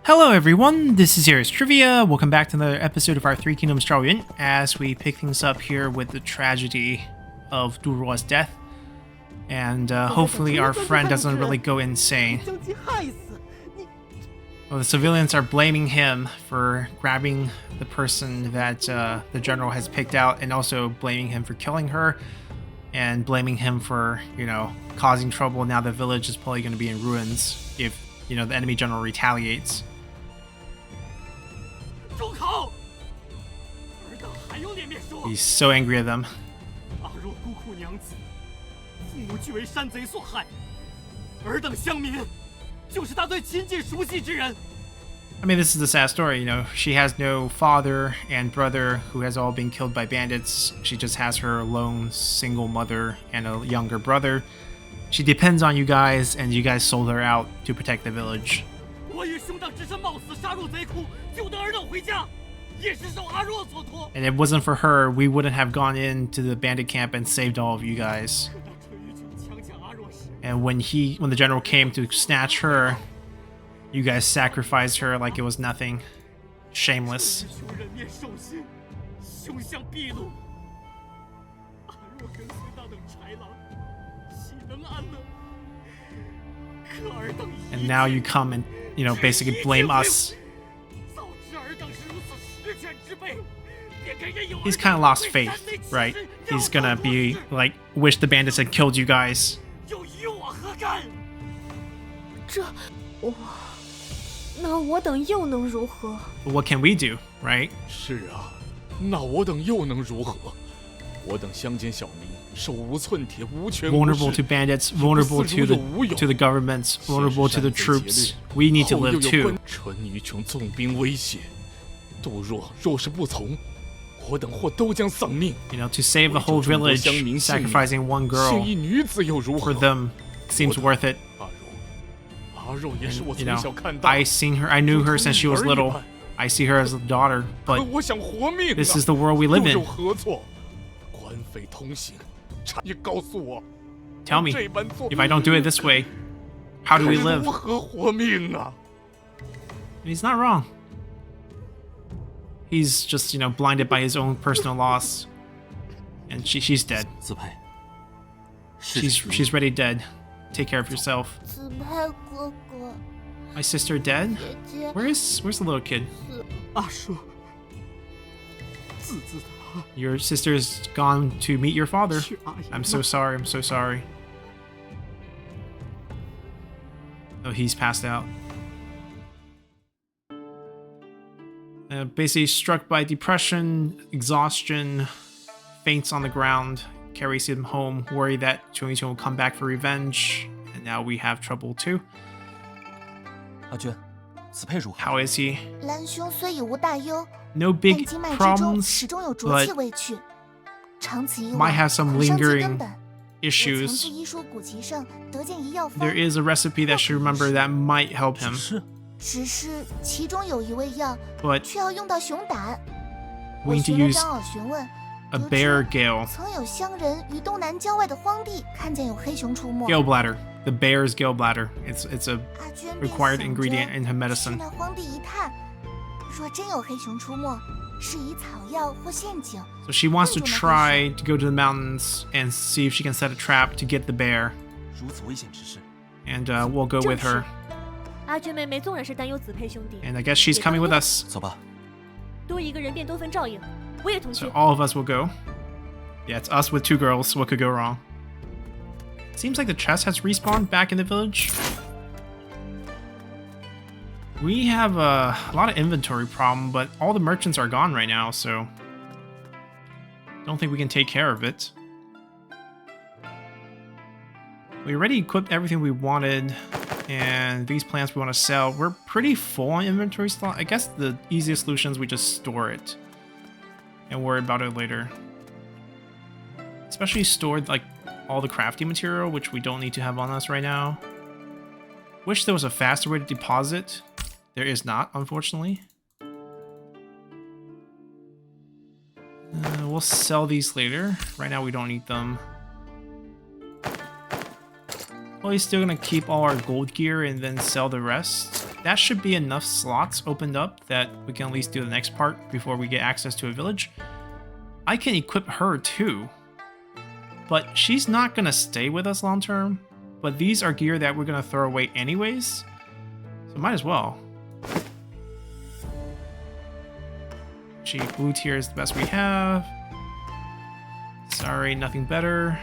Hello everyone, this is Heroes Trivia. Welcome back to another episode of our Three Kingdoms Zhao as we pick things up here with the tragedy of Du Ruo's death. And hopefully our friend doesn't really go insane. Well, the civilians are blaming him for grabbing the person that the general has picked out, and also blaming him for killing her, and blaming him for, you know, causing trouble. Now the village is probably going to be in ruins if, you know, the enemy general retaliates. He's so angry at them. I mean, this is a sad story, you know. She has no father and brother who has all been killed by bandits. She just has her lone single mother and a younger brother. She depends on you guys, and you guys sold her out to protect the village. And if it wasn't for her, we wouldn't have gone into the bandit camp and saved all of you guys. And when the general came to snatch her, you guys sacrificed her like it was nothing. Shameless. And now you come and, you know, basically blame us. He's kind of lost faith, right? He's gonna be like, wish the bandits had killed you guys. What can we do, right? Vulnerable to bandits, vulnerable to the governments, vulnerable to the troops. We need to live too. You know, to save the whole village, sacrificing one girl for them seems worth it. And, you know, I knew her since she was little. I see her as a daughter, but this is the world we live in. Tell me, if I don't do it this way, how do we live? He's not wrong. He's just, you know, blinded by his own personal loss. And she's dead. She's ready dead. Take care of yourself. My sister dead? Where's the little kid? Your sister's gone to meet your father. I'm so sorry, I'm so sorry. Oh, he's passed out. Basically struck by depression, exhaustion, faints on the ground, carries him home, worried that Chong will come back for revenge, and now we have trouble too. How is he? No big problems, but might have some lingering issues. There is a recipe that should remember that might help him. But we need to use a bear gale. Gale bladder. The bear's gale bladder. It's a required ingredient in her medicine. So she wants to try to go to the mountains and see if she can set a trap to get the bear. And we'll go with her. And I guess she's coming with us. So all of us will go. Yeah, it's us with two girls. What could go wrong? Seems like the chest has respawned back in the village. We have a lot of inventory problem, but all the merchants are gone right now, so don't think we can take care of it. We already equipped everything we wanted, and these plants we want to sell. We're pretty full on inventory slot. I guess the easiest solution is we just store it and worry about it later. Especially stored like all the crafting material, which we don't need to have on us right now. Wish there was a faster way to deposit. There is not, unfortunately. We'll sell these later. Right now we don't need them. Well, he's still gonna keep all our gold gear and then sell the rest. that should be enough slots opened up that we can at least do the next part before we get access to a village. I can equip her too, but she's not gonna stay with us long term. But these are gear that we're gonna throw away anyways, so might as well. Gee, blue tier is the best we have. Sorry, nothing better.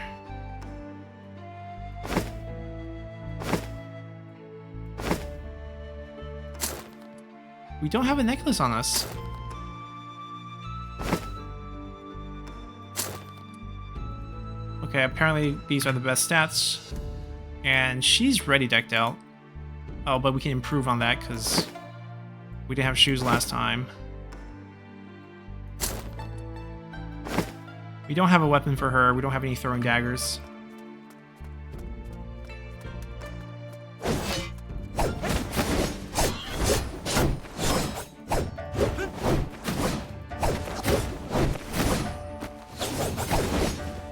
We don't have a necklace on us. Okay, apparently these are the best stats. And she's ready decked out. Oh, but we can improve on that because we didn't have shoes last time. We don't have a weapon for her. We don't have any throwing daggers.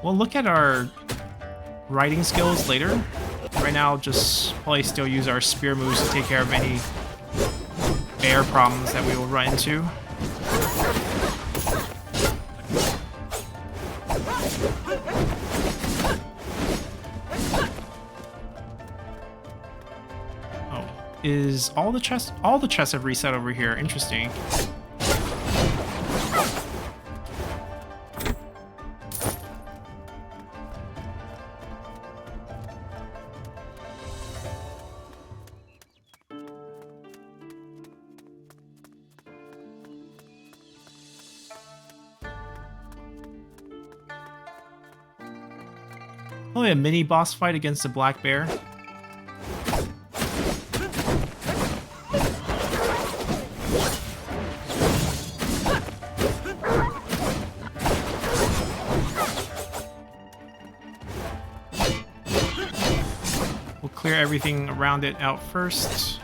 We'll look at our riding skills later. Right now, I'll just probably still use our spear moves to take care of any bear problems that we will run into. Oh, is all the chests? All the chests have reset over here. Interesting. Only a mini boss fight against the black bear. We'll clear everything around it out first.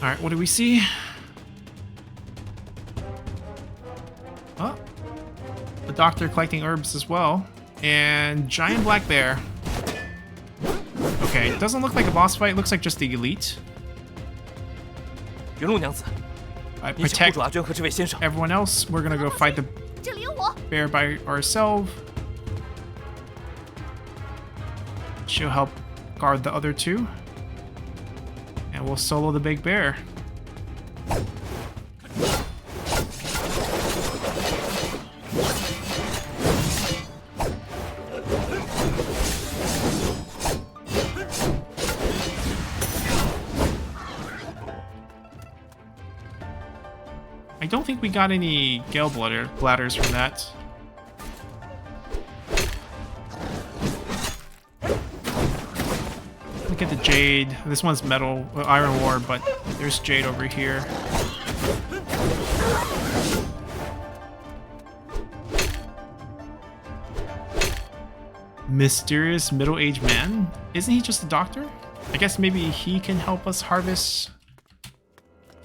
Alright, what do we see? Oh, the doctor collecting herbs as well. And giant black bear. Okay, it doesn't look like a boss fight, it looks like just the elite. I protect everyone else. We're gonna go fight the bear by ourselves. She'll help guard the other two. And we'll solo the big bear. I don't think we got any gale bladders from that. Look at the jade. This one's metal, iron ore, but there's jade over here. Mysterious middle-aged man? Isn't he just a doctor? I guess maybe he can help us harvest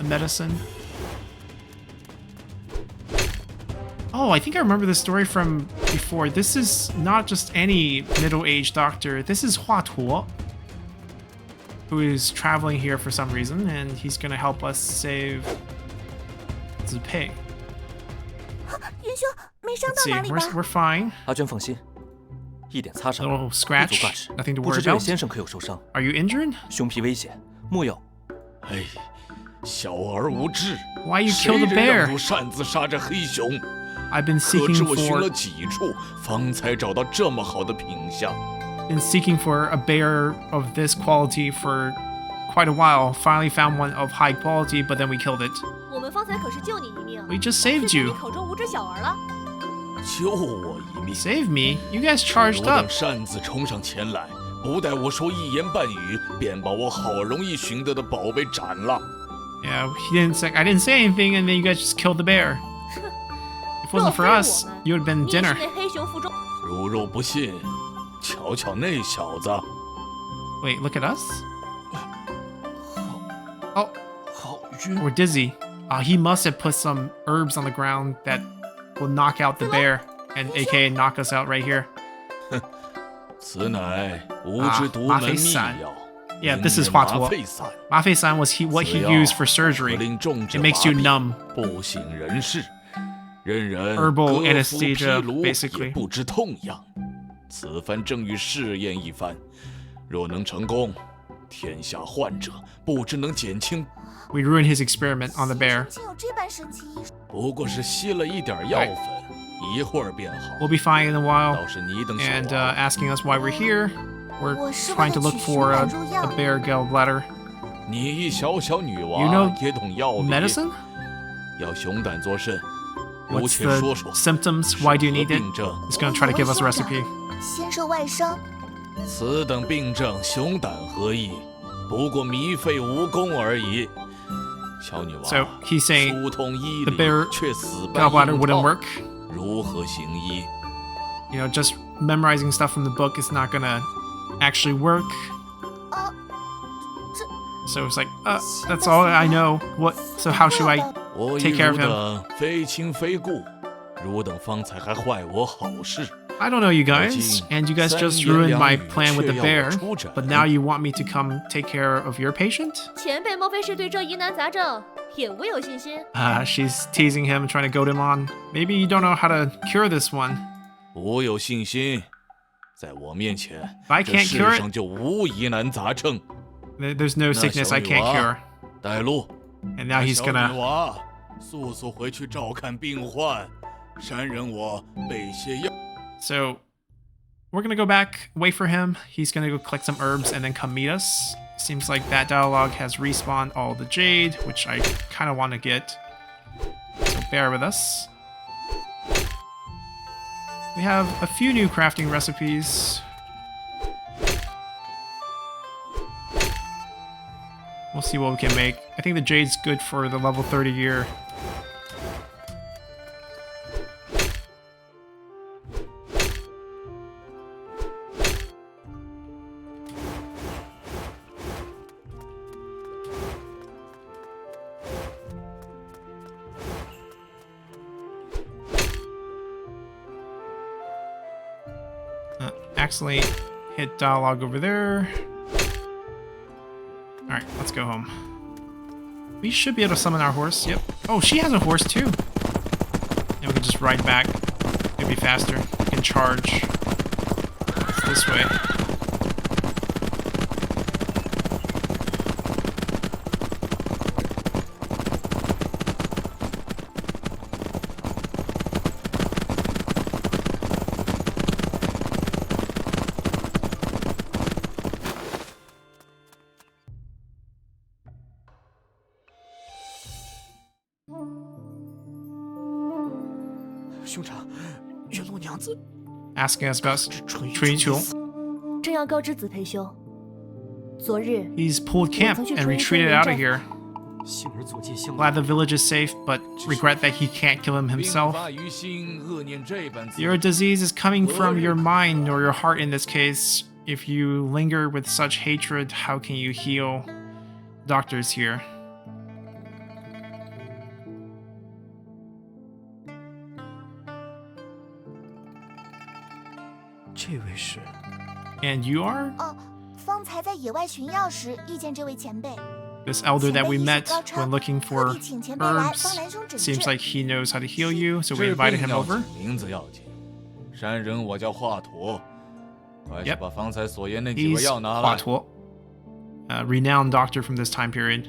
a medicine. Oh, I think I remember this story from before. This is not just any middle-aged doctor. This is Hua Tuo, who is traveling here for some reason, and he's gonna help us save Zipei. Let's see, we're fine. Little scratch, nothing to worry about. Are you injured? Why you kill the bear? I've been seeking for a bear of this quality for quite a while. Finally found one of high quality, but then we killed it. We just saved you. Save me? You guys charged up. Yeah, he didn't say, I didn't say anything, and then you guys just killed the bear. If it wasn't for us, you would have been dinner. Wait, look at us? Oh, we're dizzy. He must have put some herbs on the ground that will knock out the bear, and aka knock us out right here. 此乃无之独门秘药。 Yeah, this is 华佗. 麻沸散 was what he used for surgery. It makes you numb. 不省人事，人人 Herbal 各 anesthesia, 服疲炉 basically. 也不知痛痒。此番正欲试验一番，若能成功，天下患者不知能减轻。 We ruined his experiment on the bear. 不过是吸了一点药粉，一会儿便好。 We'll be fine in a while. 倒是你等小 And 娃 asking us why we're here. We're trying to look for a bear gallbladder. 你一小小女 You 娃 know 也懂药理， medicine? 要熊胆作甚？如 What's 且说说 the symptoms? Why do you need it? 病症 He's gonna try to give us a recipe. 先受外伤，此等病症，熊胆何益？不过糜费武功而已。小女娃 So he's saying 疏通医 the 理 bear 却死搬 gallbladder 硬 wouldn't 套 work. 如何行医？ You know, just memorizing stuff from the book is not gonna actually work. 啊， So it's like, that's all I know. What? So how should I 我已 take care of 汝 him? 等非亲非故，汝等方才还坏我好事。 I don't know you guys, and you guys just ruined my plan with the bear, but now you want me to come take care of your patient? 前辈莫非是对这疑难杂症也无有信心？ She's teasing him, trying to goad him on. Maybe you don't know how to cure this one. 我有信心，在我面前， I 这 can't 世 cure it. 上就无疑难杂症。 There's no 那 sickness 小 I 女 can't 娃 cure. 带路。 And now he's 小女 gonna... 娃，速速回去照看病患。山人我备些药。 So, we're gonna go back, wait for him. He's gonna go collect some herbs and then come meet us. Seems like that dialogue has respawned all the jade, which I kind of want to get. So bear with us. We have a few new crafting recipes. We'll see what we can make. I think the jade's good for the level 30 year. Accidentally hit dialogue over there. Alright, let's go home. We should be able to summon our horse. Yep. Oh, she has a horse too. And we can just ride back. It'll be faster. We can charge. It's this way. Asking us about 吹球. 正要告知子培兄，昨日 He's pulled camp and retreated out of here. Glad the village is safe, but regret that he can't kill him 并 himself. 发于心，恶念这般滋 Your disease is coming from your mind or your heart in this case. If you linger with such hatred, how can you heal? Doctor's here. And you are? 哦，方才在野外寻药时遇见这位前辈， This elder that we met when looking 特 for 地请前辈来帮 herbs. 南兄诊 Seems 治。 like he knows how to heal you, so we 治 invited 病 him 要 over. 紧，名字要紧。山人我叫华佗，快去 Yep. 把方才所言那几个 He's 药拿来。 Hua Tuo, a renowned doctor from this time period.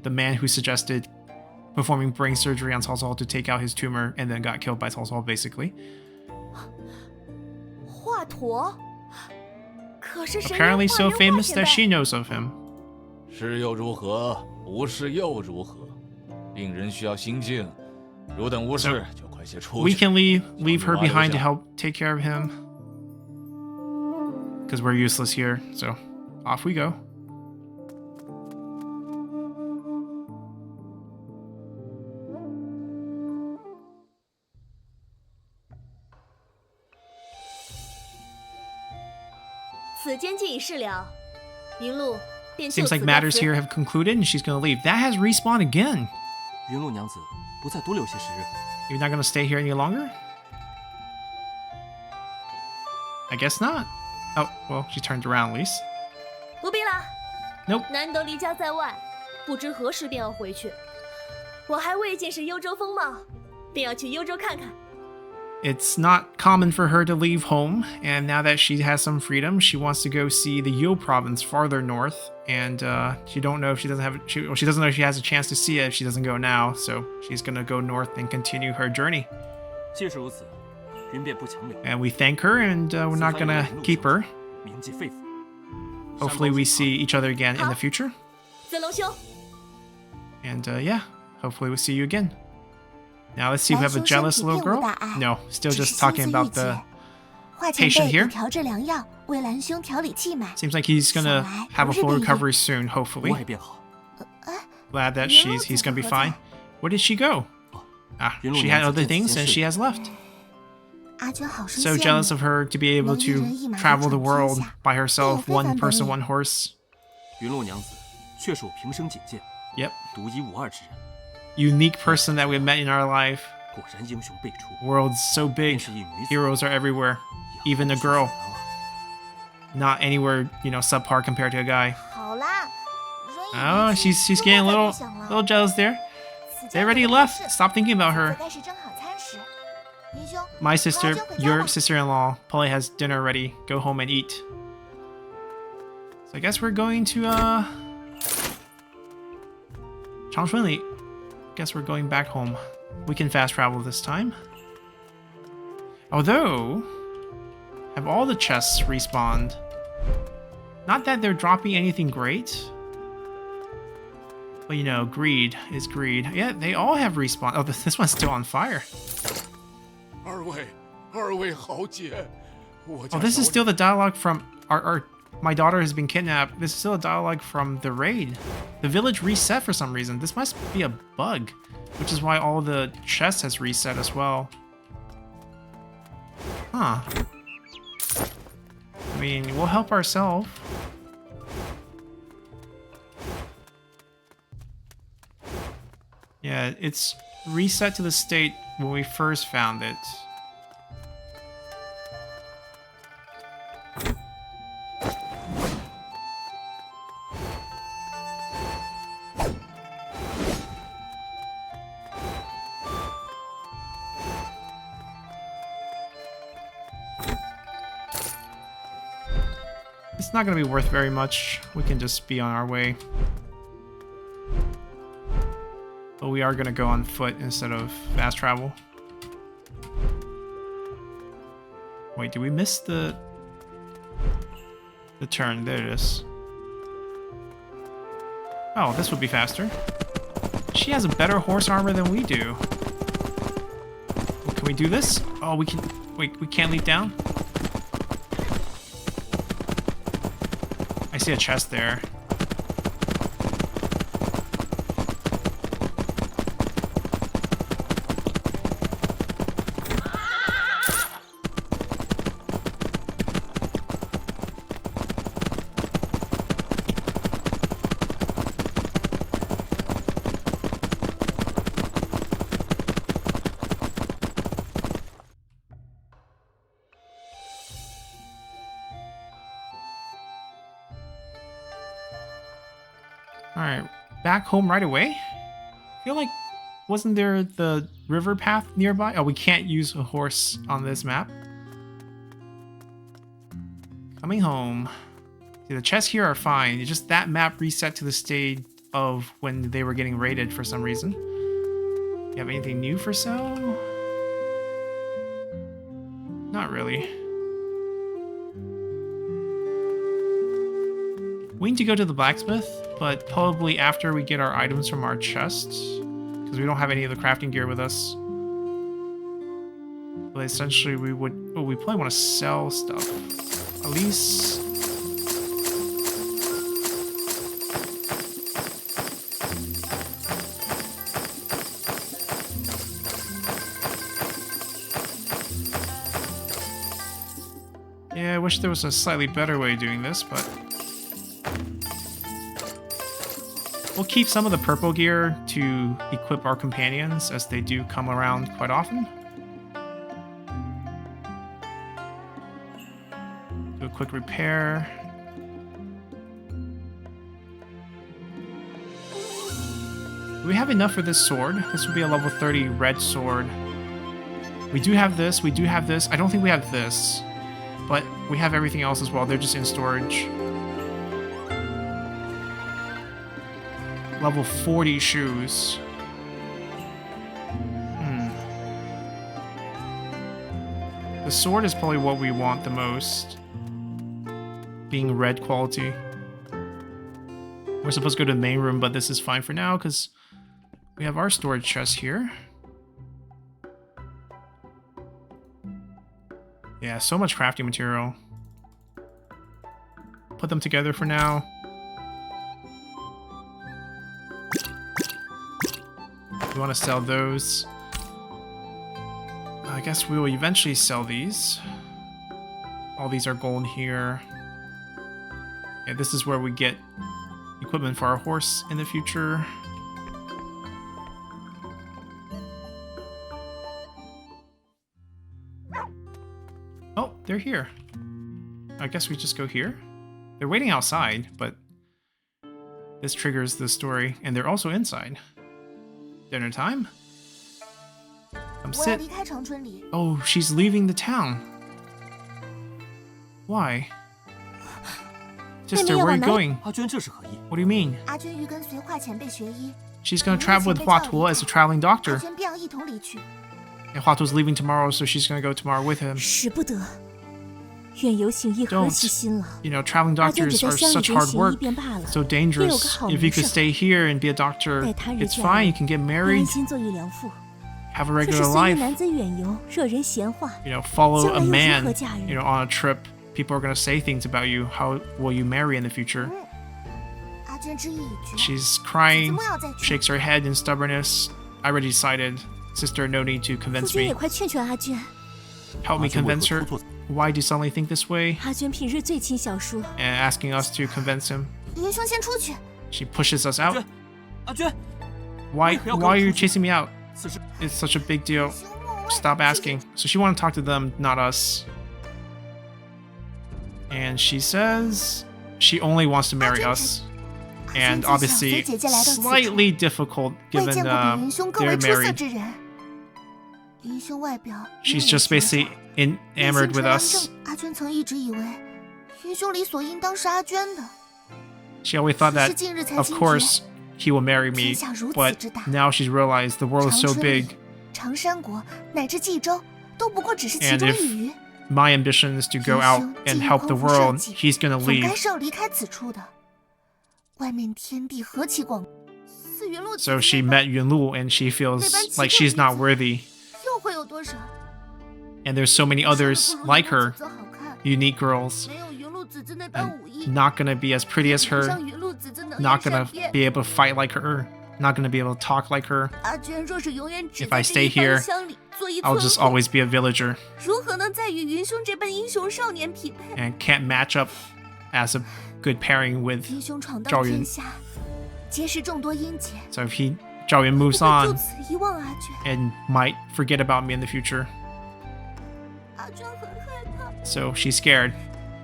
The man who suggested performing brain surgery on Cao Cao to take out his tumor and then got killed by Cao Cao, basically. 华佗，可是神人 Apparently 化 so 人化 famous 前 that 辈 she knows of him. 是又如何？不是又如何？病人需要心静，汝等无事就快些出 We 去。 can leave her 小女娃 behind 留 to 下。 help take care of him. Because we're useless here, so off we go. Seems like matters here have concluded and she's gonna leave. That has respawned again. 云露娘子不再多留些时日。 You're not gonna stay here any longer? I guess not. Oh, well, she turned around at least. 不必了。 Nope. 难得离家在外，不知何时便要回去。我还未见识幽州风貌，便要去幽州看看。 It's not common for her to leave home, and now that she has some freedom, she wants to go see the Yo province farther north. And she don't know if she doesn't have she doesn't know if she has a chance to see it if she doesn't go now. So she's gonna go north and continue her journey. 既是如此，云便不强留。 And we thank her, and we're not gonna keep her. 铭记肺腑。 Hopefully, we see each other again in the future. 子龙兄， And yeah, hopefully we'll see you again. Now let's see if we have a jealous little girl. No, still just talking about the 华前 patient 辈 here. 已调制良药，为兰兄调理气脉。 Seems like he's gonna have a full recovery soon, 无 hopefully. 碍便好。 Glad that he's gonna be fine. Where did she go? Ah, she had other things and she has left. 阿娟好生 So 羡 jealous 慕。 of her to be able to travel the world by herself, one person, one horse. 云露娘子确是我平生仅见 Yep. 独一无二之人， Unique person that we've met in our life. 果然英雄辈出。 World's so 便 big. 是一女子， Heroes are everywhere. Even a girl. 也好难啊 Not anywhere, subpar compared to a guy. 好啦，人已 Oh, 离去 she's 就 getting a 莫再 little 多想了 jealous there. 此 They 家 already 有 left. 事 Stop thinking about 此 her. 该是正好餐时。云兄， My sister, 快点回家 your 吧 sister-in-law, probably has dinner ready. Go home and eat. So I guess we're going to Changchunli. Guess we're going back home. We can fast travel this time. Although, have all the chests respawned? Not that they're dropping anything great. But greed is greed. Yeah, they all have respawned. Oh, this one's still on fire. 二位豪杰，我家 Oh, this is 小 still the dialogue from my daughter has been kidnapped. This is still a dialogue from the raid. The village reset for some reason. This must be a bug, which is why all the chests has reset as well. Huh. I mean, we'll help ourselves. Yeah, it's reset to the state when we first found it. It's not gonna be worth very much. We can just be on our way. But we are gonna go on foot instead of fast travel. Wait, did we miss the turn? There it is. Oh, this would be faster. She has a better horse armor than we do. Can we do this? Oh, we can. Wait, we can't leap down? I see a chest there. Alright, back home right away? I feel like, wasn't there the river path nearby? Oh, we can't use a horse on this map. Coming home. See, the chests here are fine. It's just that map reset to the state of when they were getting raided for some reason. You have anything new for sale? Not really. We need to go to the blacksmith, but probably after we get our items from our chests, because we don't have any of the crafting gear with us. But essentially, we probably want to sell stuff. At least. Yeah, I wish there was a slightly better way of doing this, but We'll keep some of the purple gear to equip our companions as they do come around quite often. Do a quick repair. Do we have enough for this sword? This would be a level 30 red sword. We do have this, we do have this. I don't think we have this, but we have everything else as well. They're just in storage. Level 40 shoes. The sword is probably what we want the most. Being red quality. We're supposed to go to the main room, but this is fine for now because we have our storage chest here. Yeah, so much crafting material. Put them together for now. We want to sell those. I guess we will eventually sell these. All these are gold here. Yeah, this is where we get equipment for our horse in the future. Oh, they're here. I guess we just go here. They're waiting outside, but this triggers the story, and they're also inside. Dinner time? Come 我要 sit. 离开长春里。 Oh, she's leaving the town. Why? Sister, where are you going? 阿娟这是何意？ What do you mean? 阿娟欲跟随华前辈学医， She's gonna travel with Hua Tuo as a traveling 阿 doctor. 娟便要一同离去。 And Hua Tuo's leaving tomorrow, so she's gonna go tomorrow with him. 使不得，愿由幸一何其辛劳。 You know, traveling 阿娟 doctors 只在 are 乡里 such 边 hard 行医 work, 便罢了， so 便有个 dangerous. 好 If you 名 could 声， stay here and be a doctor, 待他日 it's 渐 fine. 老 You can get 为 married, 人亲做一良妇。 have a 可是 regular 虽一 life. 男子远游，惹人闲话， You know, follow 将 a 来又如 man. 何嫁人？ You know, on a trip, people are gonna say things about you. How will you marry in the future? 阿娟之意已决， She's 怎 crying, 么要再去？ shakes her head in stubbornness. I already decided. Sister, no need to 夫 convince 君也 me. 快劝劝阿娟。 Help me 阿娟为何 convince her. 出错？ Why do you suddenly think this way? 阿娟平日最亲小叔， And asking us to convince him. 云兄先出去。 She pushes us 阿 out. 娟，阿娟， Why 不要跟 why 我 are you 出去。 chasing me out? 此时 It's such a big deal. 兄莫问 Stop asking. So she wanted to talk to them, not us. And she says she only wants to marry us. And obviously slightly difficult 未 given 见过比云兄更 they're 为出色 married. 之人。云兄外表 She's 面有 just 绝 basically 色，内心 enamored 纯 with 良 us. 正。阿娟曾一直以为云兄理所应当是阿娟的， She always thought 只是 that, 近日才 of 惊觉 course, he will marry 天 me. 下如此 But 之大， now she's realized the world is 长 so 春 big. 里、长山国乃至冀州都不过只是其 And 中 if 一隅。 My ambition is to go out and help the world. He's gonna 总 leave. 该是要离开此处的。外面天地何其广，似云路 So she met Yunlu and she feels like she's not worthy. 又会有多少？ And there's so many others 生得不如 like 云路 her, 子子好看， unique girls, 没有云路子子那般 and 武艺， not gonna be as pretty as 比不 her, 上云路子子能言 not 善 gonna 辩。 be able to fight like her, not gonna be able to talk like her. 阿娟若是永远只 If 在 I 这 stay 一 here, 方乡里做一 I'll 村 just 妇， always be a villager 如何能再与云兄这般英雄少年匹配？ and can't match up as a good pairing with 英雄闯 赵云荡天下，结识众多英杰， So if Zhao Yun 不 moves 会就 on 此遗忘阿娟。 and might forget about me in the future. 阿娟很害怕， So she's scared.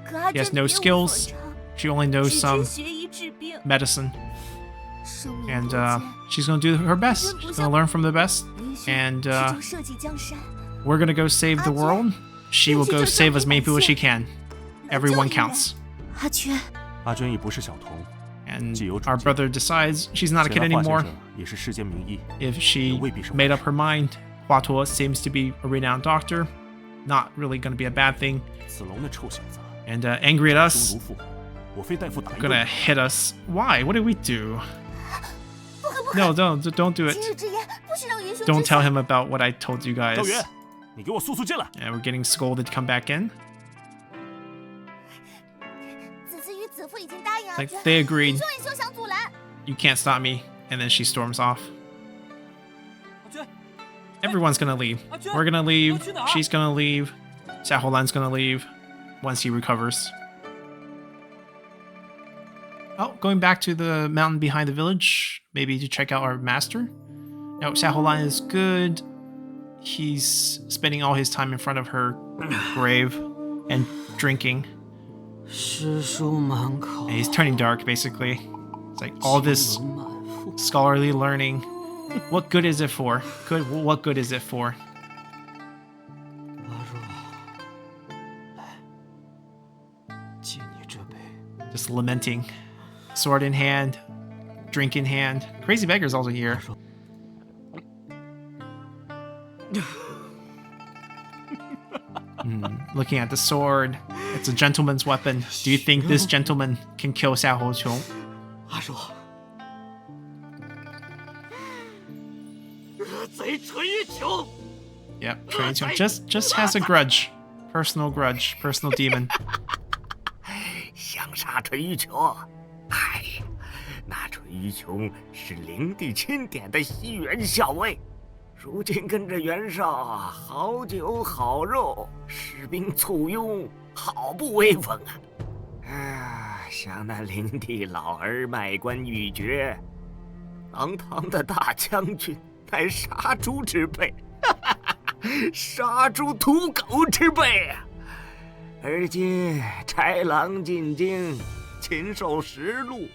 可阿 He 娟 has no 别无所 skills. 长， She only knows 只 some 知学医治病， medicine. 生命 And 多艰。 she's gonna do her best. She's gonna learn from the best. 云兄 And 始终社稷江山， we're gonna go save the world. She will go save as many people as she can. Everyone counts. 阿娟，阿娟已不是小童， And 既有主 our 见 brother decides she's not a 显 kid 然华 anymore. 先生也是世间名医， If she 也未必是 made 坏 up her mind, Hua Tuo seems to be a renowned doctor. Not really gonna be a bad thing. 子龙那臭小子， And angry at 兄 us, 如父，我非代父打一 gonna 顿。 hit us. Why? What did we do? No, don't do it. 今日之言不许让云兄 Don't 知 tell 晓。 him about what I told you guys. 赵云，你给我速速进来！ And we're getting scolded to come back in. 子子与子父已经答应阿 Like 娟， they agreed. 兄也休想阻拦。 You can't stop me. And then she storms off. 阿娟， Everyone's gonna leave. We're gonna leave. She's gonna leave. Xiaolan's gonna leave once he recovers. Oh, going back to the mountain behind the village, maybe to check out our master. No, Xiaolan is good. He's spending all his time in front of her grave and drinking. And he's turning dark, basically. It's like all this scholarly learning. What good is it for? What good is it for? Just lamenting. Sword in hand, drink in hand. Crazy Beggar's also here. Looking at the sword. It's a gentleman's weapon. Do you think this gentleman can kill Xiao Houqiong? Yep, Cui Qiong just has a grudge. Personal grudge. Personal demon. 想杀淳于琼，嗨，那淳于琼是灵帝钦点的西园校尉，如今跟着袁绍好酒好肉，士兵簇拥，好不威风啊！想那灵帝老儿卖官鬻爵，堂堂的大将军，乃杀猪之辈，杀猪屠狗之辈啊！ 而今豺狼进京，禽兽食禄。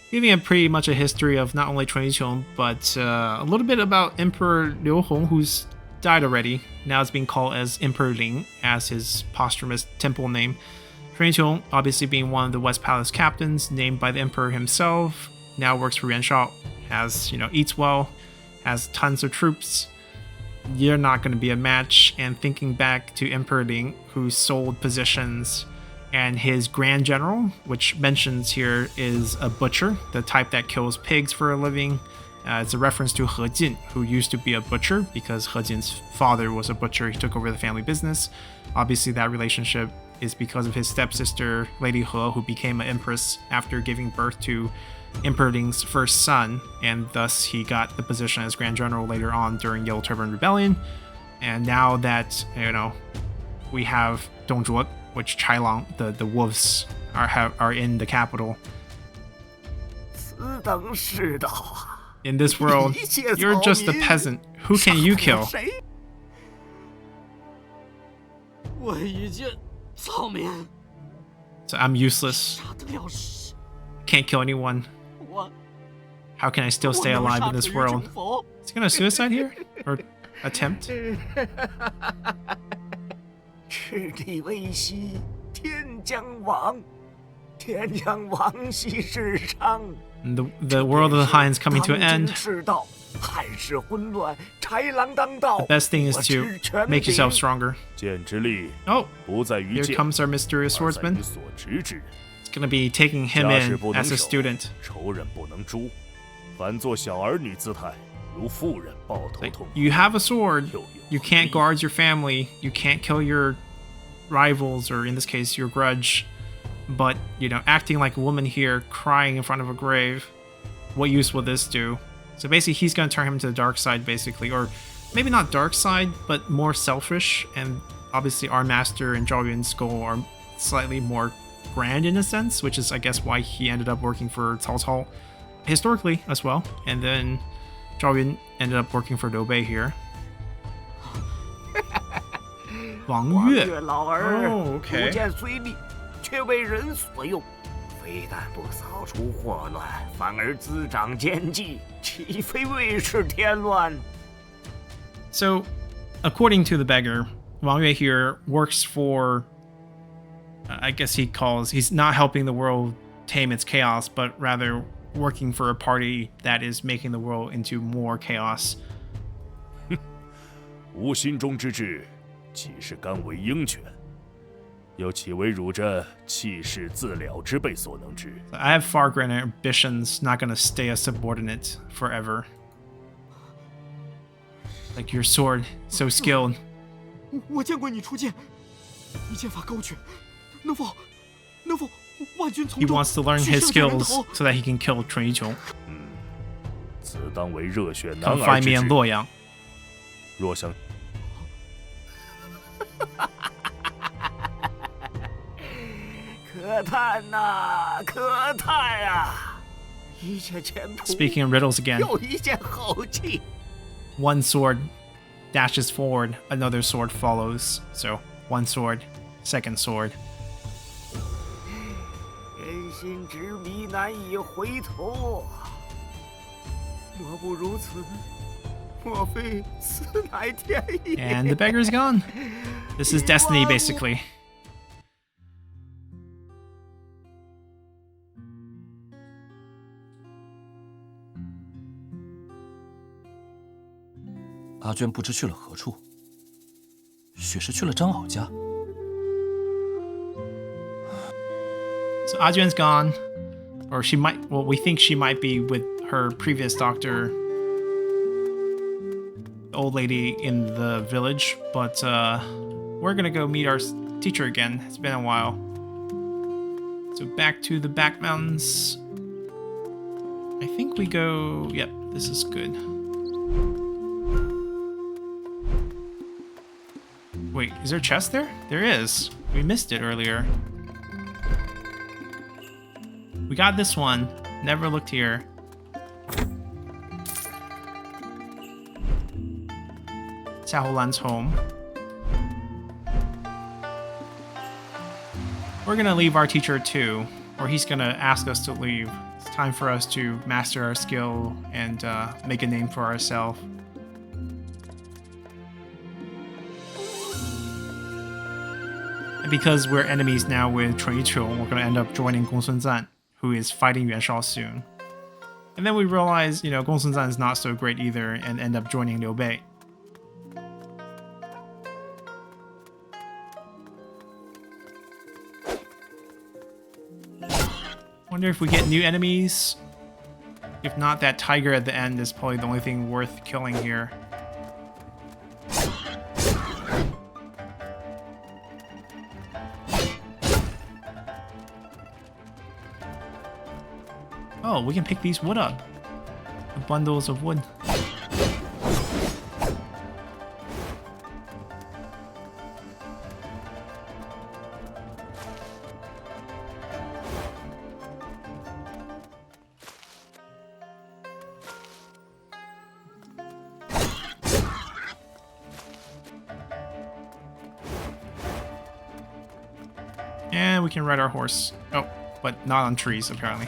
Giving a pretty much a history of not only Cui Qiong, but a little bit about Emperor Liu Hong, who's died already. Now it's being called as Emperor Ling, as his posthumous temple name. Cui Qiong, obviously being one of the West Palace captains, named by the Emperor himself, now works for Yuan Shao, has, eats well, has tons of troops. You're not going to be a match. And thinking back to Emperor Ling, who sold positions, and his grand general, which mentions here is a butcher, the type that kills pigs for a living. It's a reference to He Jin, who used to be a butcher because He Jin's father was a butcher. He took over the family business. Obviously, that relationship is because of his stepsister, Lady He, who became an empress after giving birth to Emperor Ling's first son, and thus he got the position as Grand General later on during Yellow Turban Rebellion. And now that, we have Dongzhuo, which Chailang, the wolves, are in the capital. In this world, you're just a peasant. Who can you kill? So I'm useless. Can't kill anyone. How can I still stay alive in this world? Is he gonna suicide here? Or attempt? 赤帝未息，天将亡，天将亡息世上。 The world of the Han's coming to an end. The best thing is to make yourself stronger. Oh, here comes our mysterious swordsman. It's gonna be taking him in as a student. Like, you have a sword, you can't guard your family, you can't kill your rivals, or in this case, your grudge. But, acting like a woman here, crying in front of a grave, what use will this do? So basically, he's going to turn him to the dark side, basically. Or maybe not dark side, but more selfish. And obviously, our master and Zhao Yun's goal are slightly more grand in a sense, which is, I guess, why he ended up working for Cao Cao historically as well. And then Zhao Yun ended up working for Liu Bei here. Wang Yue. Oh, okay. 却为人所用，非但不扫除祸乱，反而滋长奸计，岂非为是添乱？ So, according to the beggar, Wang Yue here works for, I guess he's not helping the world tame its chaos, but rather working for a party that is making the world into more chaos. 无心中之志，岂是甘为鹰犬？ 又岂为汝这弃世自了之辈所能知？ I have far greater ambitions, not gonna stay a subordinate forever. Like your sword, so skilled. 我见过你出剑，你剑法高绝，能否万军从 He 中 wants to learn his skills so that he can kill Cui Qiong. 此当为热血男 Come 儿 find 之 me 志 in Luoyang. 若想可叹呐，可叹啊！一件前途， Speaking of riddles again. 又一件后继。 One sword dashes forward, another sword follows. So, one sword, second sword. 人心之迷，难以回头。莫不如此？莫非此乃天意？ And the beggar's gone. This is destiny, basically. 阿娟不知去了何处，许是去了张敖家。 So Ajuan's gone, or she might. Well, we think she might be with her previous doctor, the old lady in the village. But we're gonna go meet our teacher again. It's been a while. So back to the back mountains. I think we go. Yep, this is good. Wait, is there a chest there? There is. We missed it earlier. We got this one. Never looked here. Xiao Lan's home. We're gonna leave our teacher too, or he's gonna ask us to leave. It's time for us to master our skill and make a name for ourselves. And because we're enemies now with Chun Yiqiu, we're gonna end up joining Gong Sun Zan, who is fighting Yuan Shao soon. And then we realize, you know, Gong Sun Zan is not so great either and end up joining Liu Bei. Wonder if we get new enemies. If not, that tiger at the end is probably the only thing worth killing here. Oh, we can pick these wood up. The bundles of wood. And we can ride our horse. Oh, but not on trees, apparently.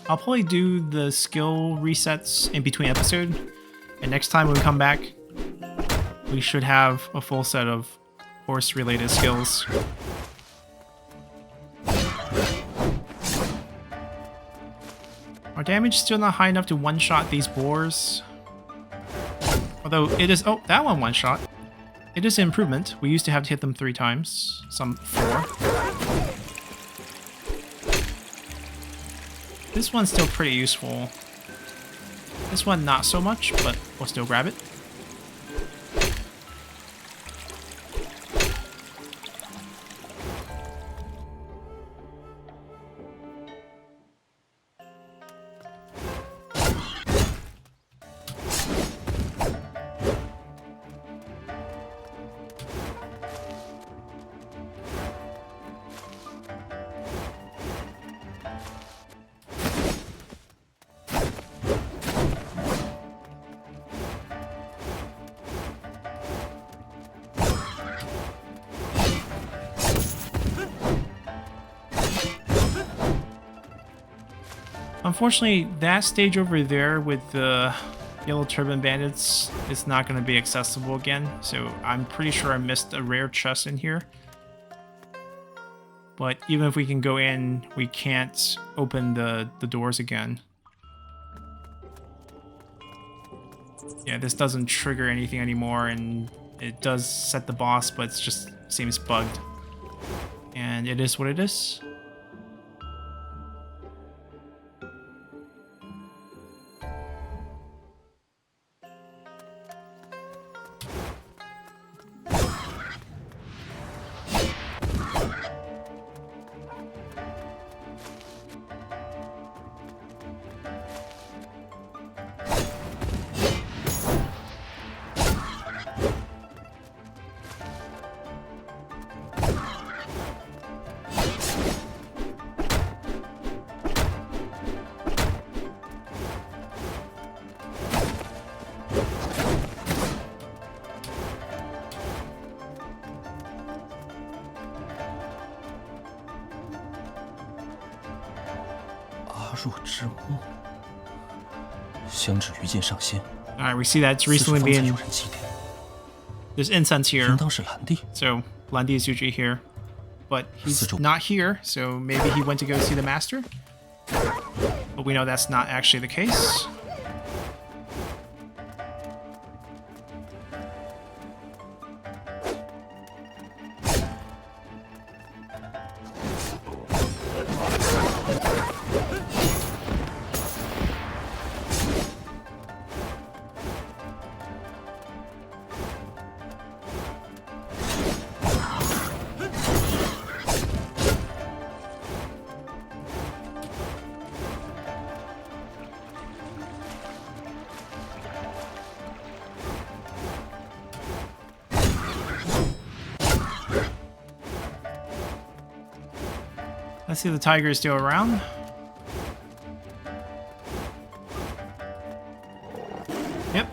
I'll probably do the skill resets in between episodes, and next time when we come back, we should have a full set of horse-related skills. Our damage is still not high enough to one-shot these boars. Although it is... Oh, that one one-shot. It is an improvement. We used to have to hit them 3 times. Some 4. This one's still pretty useful. This one not so much, but we'll still grab it. Unfortunately, that stage over there with the yellow turban bandits is not going to be accessible again, so I'm pretty sure I missed a rare chest in here. But even if we can go in, we can't open the doors again. Yeah, this doesn't trigger anything anymore, and it does set the boss, but it just seems bugged. And it is what it is. 加入之物，香脂于剑上仙。All right, we see that it's recently 此处方才 been 有人祭奠， there's incense here, 应当是兰帝。 so Landi is usually here, but he's 四周 not here, so maybe he went to go see the master. But we know that's not actually the case. Let's see if the tiger is still around. Yep.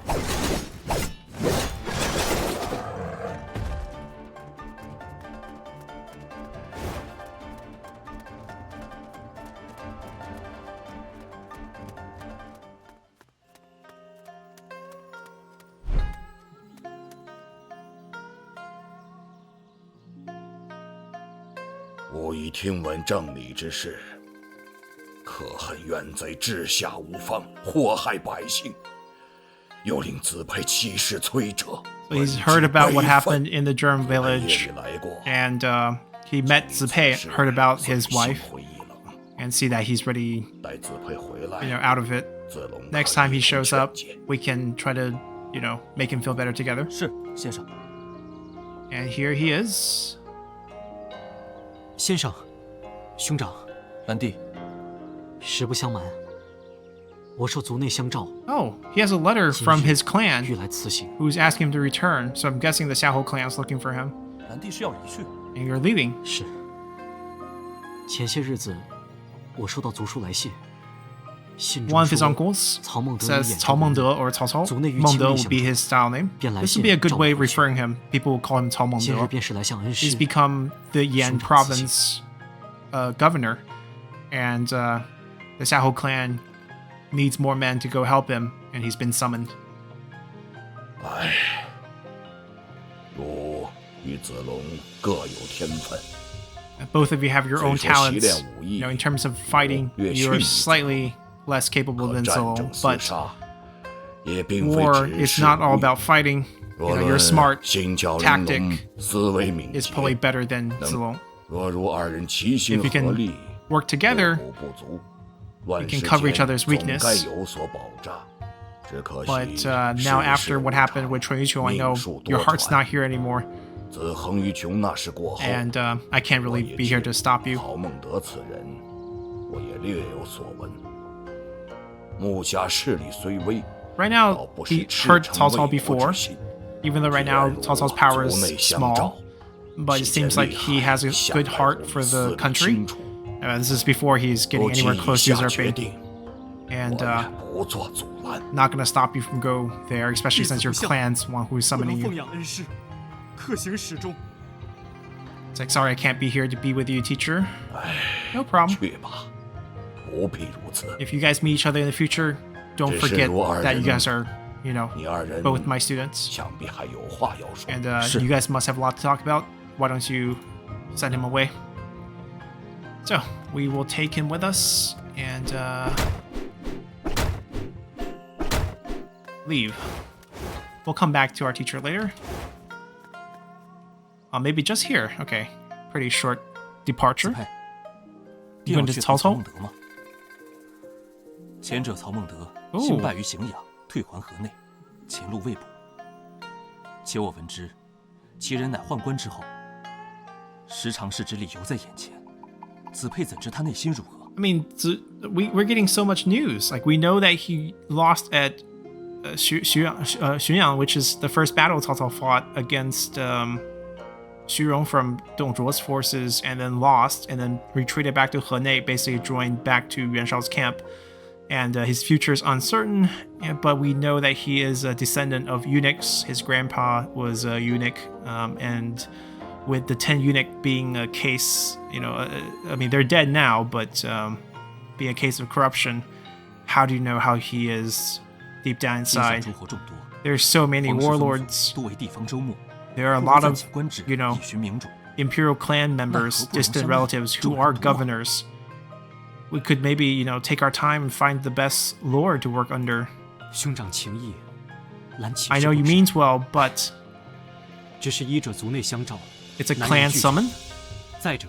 “我已听闻正理之事，可恨冤贼治下无方，祸害百姓，又令子佩气势摧折。” So he's heard about what happened in the Germ village, and he met Zipei, heard about his wife, and see that he's really, out of it. Next time he shows up, we can try to, make him feel better together. 是，先生。 And here he is. 先生，兄长，兰帝，实不相瞒，我受族内相召， Oh, he has a letter from his clan 欲来辞行。 who's asking him to return. So I'm guessing the Xiahou clan is looking for him. 兰帝是要离去。 And you're leaving. 是。前些日子，我收到族书来信，信 One 中 of his 说 uncles 曹孟德 says 眼 Cao Mengde or Cao Cao. 族内与 Mengde 亲 would be his style name. 便来 This 信 would be a good 召 way 我回去 referring him. People will call him Cao 今日 Mengde. 便是来向恩师 He's become the Yan 兄长辞行。 province governor, and the Xiahou clan needs more men to go help him, and he's been summoned. 唉，汝与子龙各有天分， Both of you have your own 虽说习 talents. 练武艺， In terms of fighting, 越 you're 逊一 slightly less capable 可 than 战 Zilong, 争厮 but 杀，也并非 war 只 is 是 not all 武艺 about fighting. 若 You're 论 smart 心教玲 tactic 珑，思维敏 is 捷， probably better than 能 Zilong. 若如二人齐心 If you 合 can 力， work together, 互补不足，万 you 事 can cover each 间 other's 总 weakness. 该有所保障。只可惜 but 世 now 事 after 无 what 常 happened with Chun Yuqiu, I 命 know 数 your 多 heart's 舛 not here anymore, 自恒于琼那事过后， and I can't 我 really 也 be here to 知 stop you. 曹孟德此人，我也略有所闻。目下势力虽微， Right 倒 now, 不是 he 赤 heard 诚 Cao Cao 为国 before, 之心。 even though right now Cao Cao's power is 族内相 small, 召， but it 其间 seems like 厉 he 害， has a 向 good 来 heart 如 for 斯 the 理 country. 清楚。 This is before he's getting 如今 anywhere 已 close to 下决 usurping, 定， and 我也不做阻拦。 not gonna stop you from go there, especially since your clan's one who's 不能 summoning 奉 you. 养恩师，恪行始终。 It's like, sorry, I can't be here to be with you, teacher. No problem. 去吧，不必如此。 If you guys meet each other in the future, don't 只是 forget 如二 that you 人 guys are, 你二人 both my students. 想必还有话要说。 And 是。 you guys must have a lot to talk about. Why don't you send him away? So, we will take him with us and leave. We'll come back to our teacher later. Maybe just here. Okay. Pretty short 子 departure. 佩， 你定要 going to 去 Cao 曹 Cao? 孟德吗？前者曹孟德哦幸败于荥阳，退还河内，前路未卜。且我闻之，其人乃宦官之后，时常事之力犹在眼前，子佩怎知他内心如何？ I mean, we're getting so much news. Like, we know that he lost at Xunyang, which is the first battle Cao Cao fought against Xu Rong from Dong Zhuo's forces, and then lost, and then retreated back to Henei, basically joined back to Yuan Shao's camp. And his future is uncertain, but we know that he is a descendant of eunuchs. His grandpa was a eunuch, and with the 10 eunuch being a case, I mean, they're dead now, but be a case of corruption, how do you know how he is deep down 天下 inside? 诸侯众多， There's so many 皇室封 warlords. 多为地方州牧， There are a 不如 lot 暂 of, 且官职， you know, 以寻明主。 imperial clan members, distant relatives who are governors. We could maybe, you know, take our time and find the best lord to work under. 兄长情义，蓝骑 I know you means well, but 只是依着族内相召， it's a clan summon. 再者，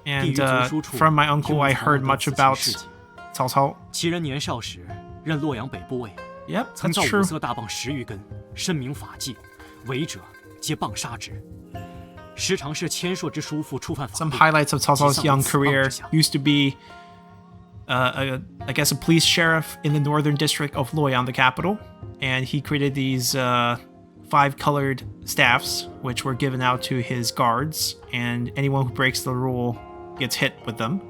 And from my uncle, I heard much about 曹操. 其人年少时任洛阳北部尉， Yep, 曾 that's 造五 true. 色大棒10余根，深明法纪，违者皆棒杀之。时常是千硕之叔父触犯法 Some 律， highlights of Cao Cao's 即丧 young 于此棒 career 之下。 used to be, I guess, a police sheriff in the northern district of Luoyang, the capital. And he created these 5-colored staffs, which were given out to his guards. And anyone who breaks the rule gets hit with them.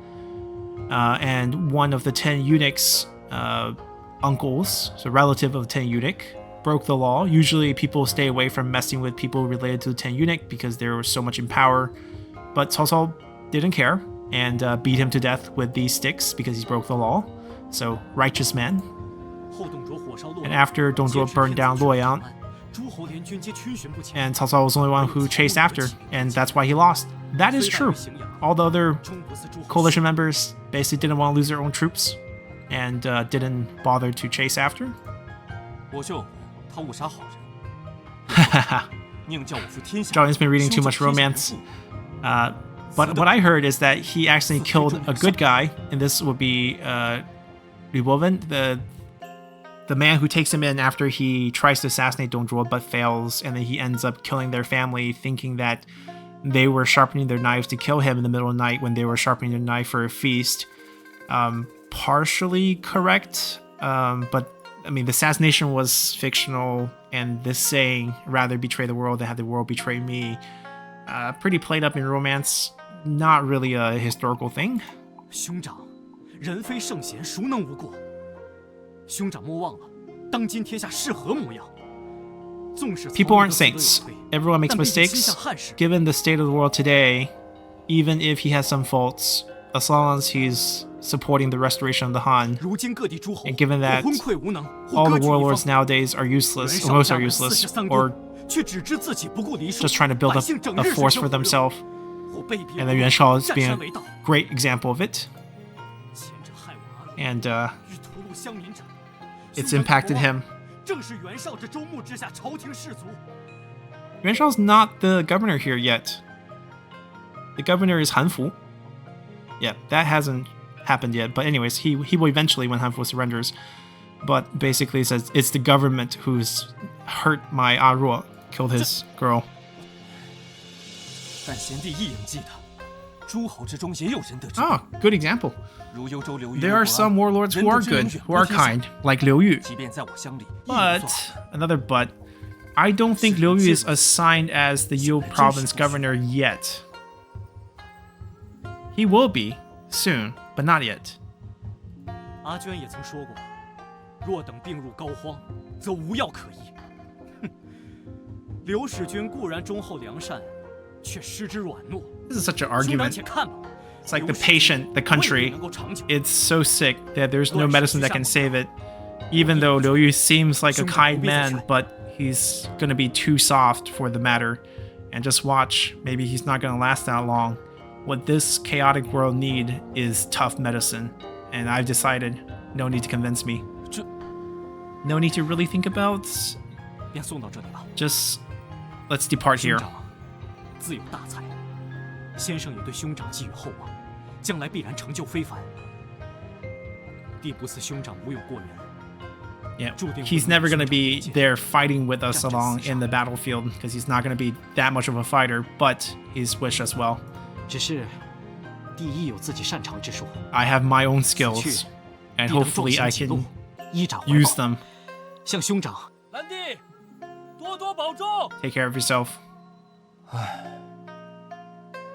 And one of the 10 eunuchs' uncles, so relative of the 10 eunuch, broke the law. Usually people stay away from messing with people related to the 10 eunuch because they were so much in power. But Cao Cao didn't care and beat him to death with these sticks because he broke the law. So, righteous man. 后董卓火烧洛 And 阳， after Dong Zhuo burned down Luoyang, 诸侯联军皆逡巡不前。 and Cao Cao was the only one who chased after, and that's why he lost. That is true. All the other coalition members basically didn't want to lose their own troops and didn't bother to chase after. 我就他误杀好人，宁叫我负天下。 Zhao has been reading too much romance. But what I heard is that he actually killed a good guy, and this would be Liu Bowen, the man who takes him in after he tries to assassinate Dong Zhuo but fails, and then he ends up killing their family, thinking that they were sharpening their knives to kill him in the middle of the night when they were sharpening their knife for a feast. Partially correct, but I mean, the assassination was fictional, and this saying, rather betray the world than have the world betray me, pretty played up in romance, not really a historical thing. 兄长，人非圣贤，孰能无过？兄长莫忘了，当今天下是何模样？纵使 People aren't saints. Everyone makes mistakes. Given the state of the world today, even if he has some faults, as long as he's supporting the restoration of the Han, 如今各地诸侯 and given that 或昏聩无能，或 all 割 the 据一 warlords 方， nowadays are useless, 袁 or most 绍 are 家 useless, 43 or 国，却只知自己不顾黎庶， just trying to build 百 up 姓整 a 日 force 水 for 深火热， themselves, 或被逼 and then Yuan Shao is 占 being 山 a 为盗， great example of it, 前者害我儿 and 与屠戮乡民者， it's 兄长 impacted 莫忘 him. 正是袁绍之周牧之下，朝廷士卒。 Yuan Shao's not the governor here yet. The governor is Han Fu. Yeah, that hasn't happened yet. But anyways, he will eventually when Han Fu surrenders. But basically it says it's the government who's hurt my Ah Ruo, killed his girl. 但贤弟一应记得，诸侯之中也有仁德之 Oh, good example. 如幽州刘裕。 There are some warlords who are good, who are kind, like Liu Yu. 即便在我乡里， But, another but, I don't think Liu Yu is assigned as the Yu province governor yet. He will be, soon, but not yet. 阿娟也曾说过，若等病入膏肓，则无药可医。哼，刘使君固然忠厚良善，却失之软弱。 This is such an 兄长 argument. 且看吧。 It's like the patient, the country, it's so sick that there's no medicine that can save it. Even though Liu Yu seems like a kind man, but he's gonna be too soft for the matter. And just watch, maybe he's not gonna last that long. What this chaotic world need is tough medicine. And I've decided, no need to convince me. No need to really think about. 便送到这里吧。 Just let's depart 兄 here. 长自有大才，先生也对兄长寄予厚望，将来必然成就非凡。弟不似兄长无勇过人。 Yeah, he's never going to be there fighting with us along in the battlefield because he's not going to be that much of a fighter, but he's wished us well. 只是弟亦有自己擅长之术， I have my own skills, and 必能 hopefully 壮 I 行其路 can 依掌怀 use 抱。 them. 向兄长 兰弟，多多保重。 Take care of yourself.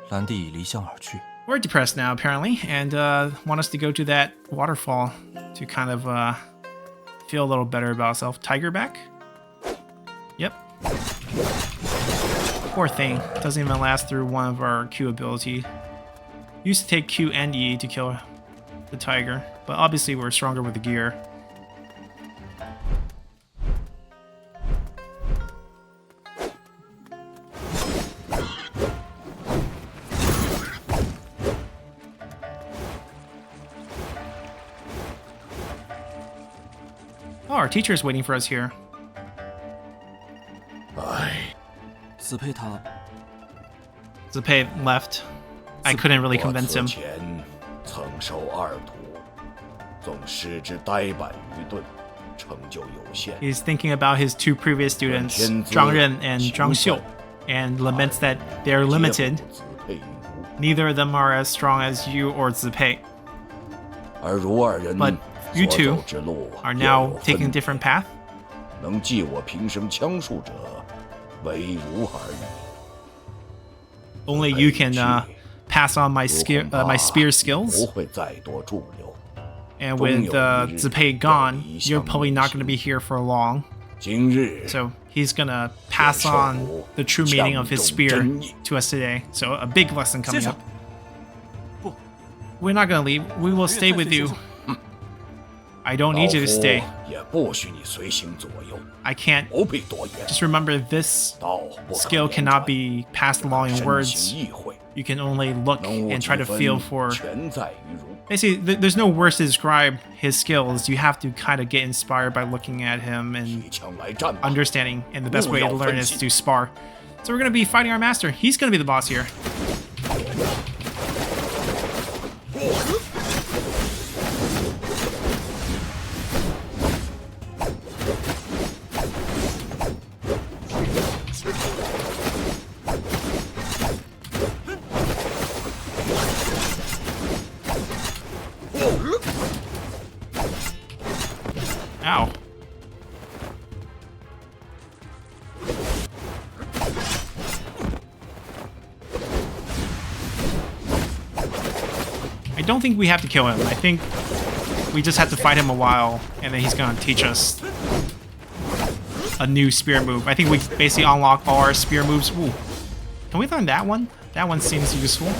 兰弟已离乡而去， We're depressed now, apparently, and want us to go to that waterfall to kind of feel a little better about ourselves. Tiger back? Yep. Poor thing. Doesn't even last through one of our Q ability. Used to take Q and E to kill the tiger, but obviously we're stronger with the gear. Oh, our teacher is waiting for us here. 子佩他 Zepei left. I couldn't really convince him. 前曾受二徒，纵使之呆板愚钝，成就有限。 He's thinking about his two previous students, Zhang Ren and Zhang Xiu, and laments that they're limited. Neither of them are as strong as you or Zepei. 而如二人 But you 所 two 走之路 are 各 now 有 taking a 分别 different path. 能继我平生枪术者，唯如而已。 Only you can pass on my my spear 不 skills. 会再多驻留。 And with Zepei gone, you're probably not going to be here for long. 今日 So he's going to pass on the true meaning of his spear to us today. So a big lesson coming up. We're not going to leave. We will stay with you. I don't need you to stay. 也不许你随行左右， I can't. 不必多言。 Just remember, this 道不可 skill 言 cannot 传 be passed along in 身 words. 形意会， You can only look 能悟 and 几 try to 分 feel for. 全在于如。 Basically, there's no words to describe his skills. You have to kind of get inspired by looking at him and 提枪来战吧！ understanding. And the best way to learn is to spar. So we're going to be fighting our master. He's going to be the boss here. Ow. I don't think we have to kill him. I think we just have to fight him a while, and then he's gonna teach us a new spear move. I think we basically unlock all our spear moves. Ooh. Can we learn that one? That one seems useful.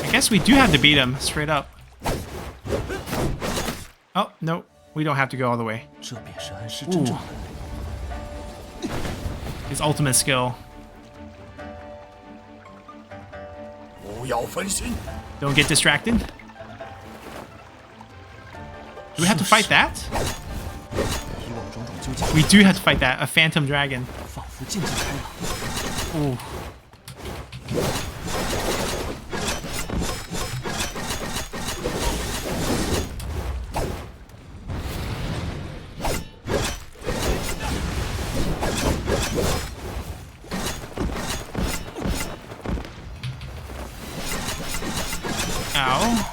I guess we do have to beat him, straight up. Oh, no. We don't have to go all the way. 这便是安师真正的 His ultimate skill. 不要分心， Don't get distracted. Do we have to fight that? 以往种种纠结， We do have to fight that. A phantom dragon. 仿佛渐渐开朗。 Ooh. Ow.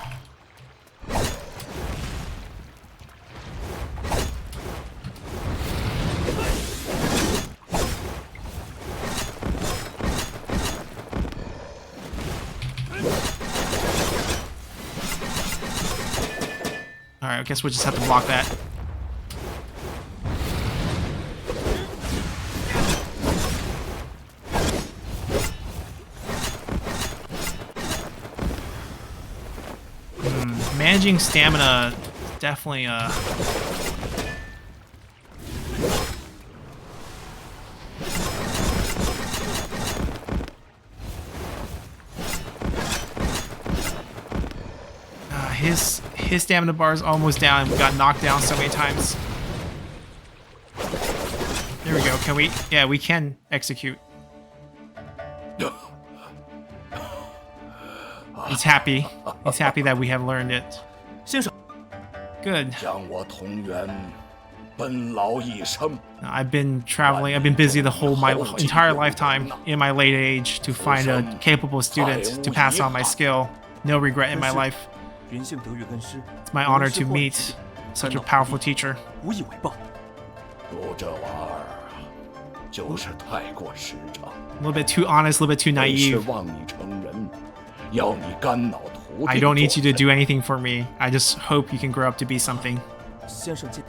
Alright, I guess we'll just have to block that. Managing stamina definitely his stamina bar is almost down. We got knocked down so many times. There we go. Can we? Yeah, we can execute. He's happy. He's happy that we have learned it. 先生， Good. 将我同源，奔劳一生。 I've been traveling. I've been busy the whole my entire lifetime in my late age to find a capable student to pass on my skill. No regret in my life. 云幸得遇恩师， It's my honor to meet such a powerful teacher. 无以为报。如这玩意儿，就是太过实诚， A little bit too honest, a little bit too 为是 naive. 望你成人，要你肝脑涂地。 I don't need you to do anything for me. I just hope you can grow up to be something. 先生见。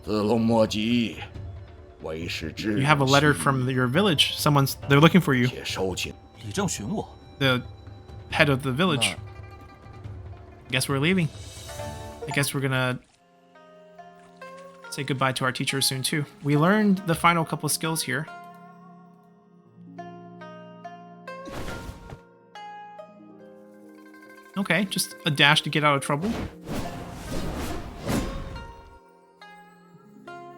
子龙莫急，为师知。 You have a letter from your village. They're looking for you. 且收起。李正寻我。 The head of the village. Guess we're leaving. I guess we're gonna say goodbye to our teacher soon too. We learned the final couple skills here. Okay, just a dash to get out of trouble.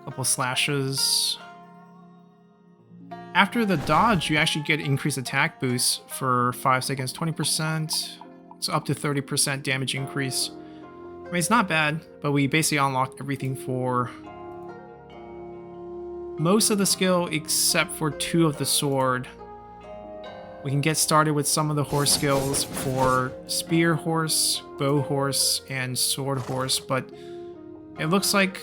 Couple slashes. After the dodge, you actually get increased attack boost for 5 seconds, 20%. It's up to 30% damage increase. I mean, it's not bad, but we basically unlocked everything for most of the skill except for 2 of the sword. We can get started with some of the horse skills for spear horse, bow horse, and sword horse, but it looks like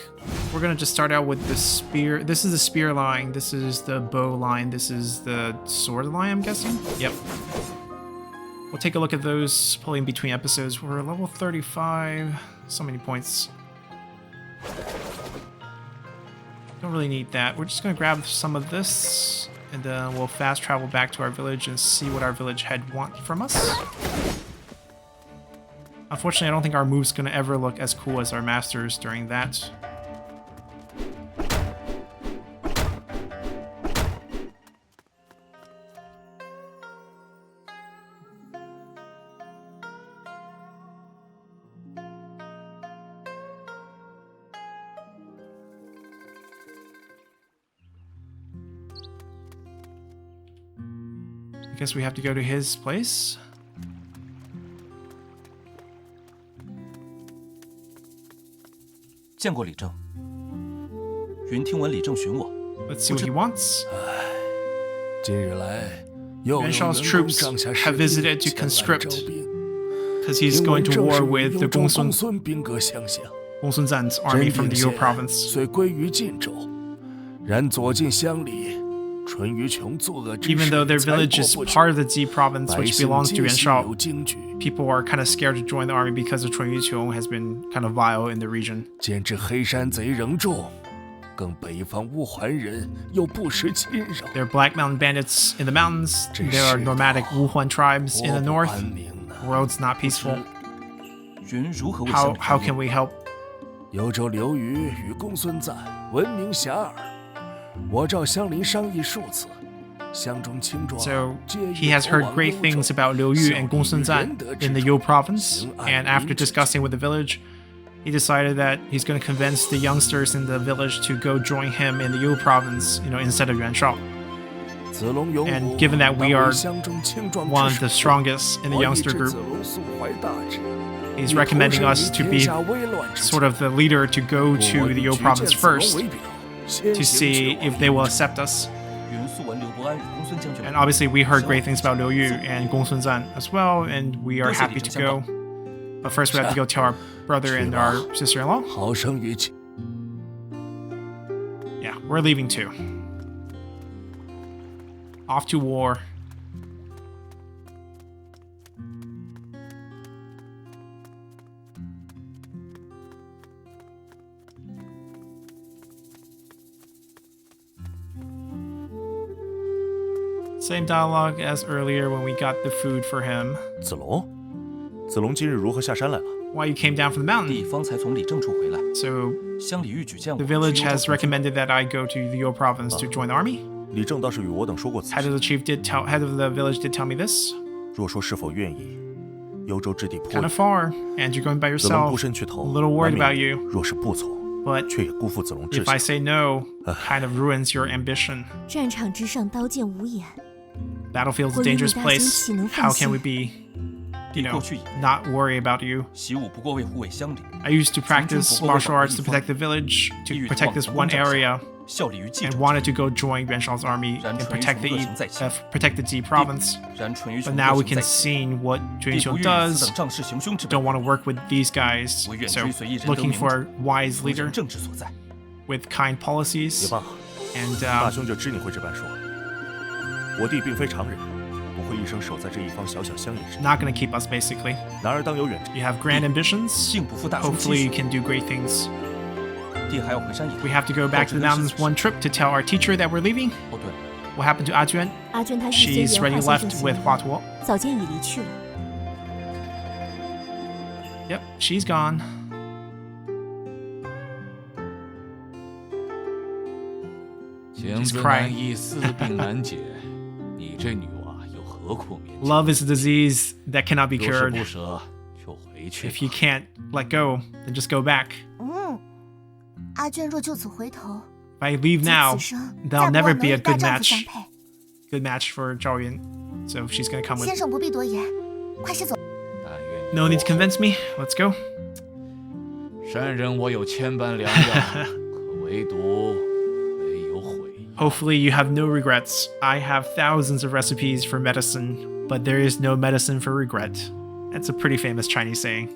we're gonna just start out with the spear. This is the spear line, this is the bow line, this is the sword line, I'm guessing? Yep. We'll take a look at those pulling between episodes. We're level 35, so many points. Don't really need that. We're just gonna grab some of this, and then we'll fast travel back to our village and see what our village head wants from us. Unfortunately, I don't think our move's gonna ever look as cool as our masters during that. I guess we have to go to his place.见过李正。云听闻李正寻我。 Let's see what he wants. 今日来，又有 Yuan Shao's 能 troops 帐下 have 士兵 visited to 前来 conscript 招兵 because he's 因 going 为 to 正 war 是 with 幽 the 州 Gongsun 公孙兵戈相向， Zan's army from the 真 Yu 定县 province. 虽归于晋州，然左近乡里，淳于琼作恶之 Even 事 though their 才 village 过 is 不去， part of the Z province, 百 which 姓 belongs to 皆 Yuan 心有 Shao, 惊惧， people are kind of scared to join the army because of Chun Yuqiong has been kind of vile in the region. 兼之黑山贼仍众，更北方乌桓人又不识侵扰， There are Black Mountain bandits in the mountains. 真 There are 是 nomadic Wuhuan tribes in the 国不 north. 安宁呢。 The world's not peaceful. 云如何为乡 How 里 can we help? 幽州刘虞与公孙瓒闻名遐迩，我召乡邻商议数次，乡中青壮 So 皆 he 以 has 国 heard 王 great 幽 things 州 about Liu Yu and 效 Gong 力 Sun 于 Zan 仁德之 in the 中 Yu province. 行 And 爱 after 民之 discussing with the village, he decided that he's going to convince the youngsters in the village to go join him in the Yu province, instead of Yuan Shao. 子龙勇武， And given that we 当为 are 乡中青壮之 One of the 首， strongest in the 我亦 youngster 知 group. 子龙素怀大志， He's 以投 recommending 身 us 于 to 天 be 下危乱之 sort of the leader to go 故 to 我 the 以 Yu 举荐 province 子龙 first 为表，先 to 行 see 去 if they will accept us. 云素闻刘伯安与公孙将军。 And obviously, we heard great things about Liu Yu and Gong Sun Zan as well, and we are happy to go. But first, we have to go tell our brother and our sister-in-law. 好生于情。 Yeah, we're leaving too. Off to war. Same dialogue as earlier when we got the food for him. 子龙，子龙今日如何下山来了？ Why you came down from the mountain? 弟方才从李正处回来， So 乡里欲举荐我 the 去 village 幽 has 州 recommended that I go to the Yu province to join the army. 李正倒是与我等说过此 Head 事。 of the head of the village did tell me this. 若说是否愿意，幽州之地颇 Kind 远 of，far, and you're going by 子龙孤 yourself. 身去投， A little worried 难 about 免 you. 若是不从， But 却也辜负子龙志 if I 向。 say no, kind of ruins your ambition. 战场之上刀剑无眼， Battlefield's a 我与你 dangerous 大 place. 兴岂能放 How can 心 we be, 弟过去矣， not worry about you? 习武不过为护卫乡里， I used to practice 曾经不过为 martial 保卫 arts to 一方， protect the village, to 意欲 protect 望 this 成 one 功战 area, 效力于冀 and 州。 wanted to go join Yuan Shao's army 然 and 淳于 protect 琼 the 恶行在先， protect the Z province. 然淳于 But 琼 now 恶 we 行 can 在前， see what 弟 Chun 不欲与 does. 此等仗势行凶之辈 Don't want to work with these guys. 我愿 So 追随一人 looking 得名 for a wise 夫人 leader. 政治所在。with kind 也 policies. 罢， And 大兄就知你会这般说。我弟并非常人，不会一生守在这一方小小乡野之内。 not going to keep us, basically. 男儿当有远志。 You have grand ambitions. 幸不负大兄 Hopefully 期 you 许， can do great things. 弟还要回山一趟。 We have to go back to the mountains one trip to tell our teacher that we're leaving. 哦，对了， What happened to Ajuan? 阿娟她日前 She's 原 already 话先 left 生 with 行 Hua Tuo. 早间已离去了。 Yep, she's gone. 情字难易，四病难解，你这女娃又何苦勉强？ Love is a disease that cannot be 若是 cured. 不舍，就回去吧。 If you can't let go, then just go back. 阿娟若就此回头， If I leave 则 now, 此生 that'll 再不 never 能 be 与 a 大 good 丈夫相 match. 配。 Good match for Zhao Yun. So she's gonna come 先 with. 生不必多言，快些走。但愿你 No need to 过 convince me. Let's go. 山人我有千般良药，可唯独没有悔意。 Hopefully you have no regrets. I have thousands of recipes for medicine, but there is no medicine for regret. That's a pretty famous Chinese saying.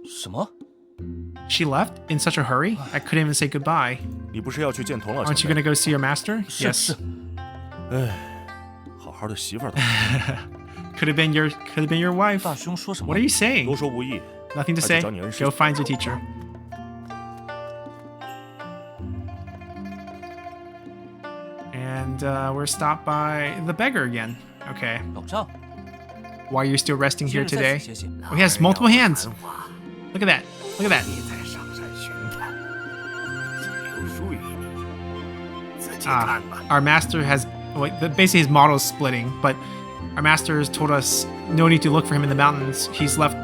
什么？ She left in such a hurry? I couldn't even say goodbye. 你不是要去见童老 Aren't you 前辈？ gonna go see your master? 是 Yes. 是，唉，好好的媳妇儿都 Could have been your wife. 大兄说什么 What are you saying? 多说无益。 Nothing to 还 say. 是找你恩师 Go find your teacher. And we're stopped by the beggar again. Okay. 老丈， Why are you still resting 今 here 日在 today? 此歇歇。 Oh, he has multiple hands. 谈话 Look at that. Look at that. 你在上山寻探，留书于你，自己 Ah, 看吧。 our master has basically his model is splitting, but our master has told us no need to look for him in the mountains. He's left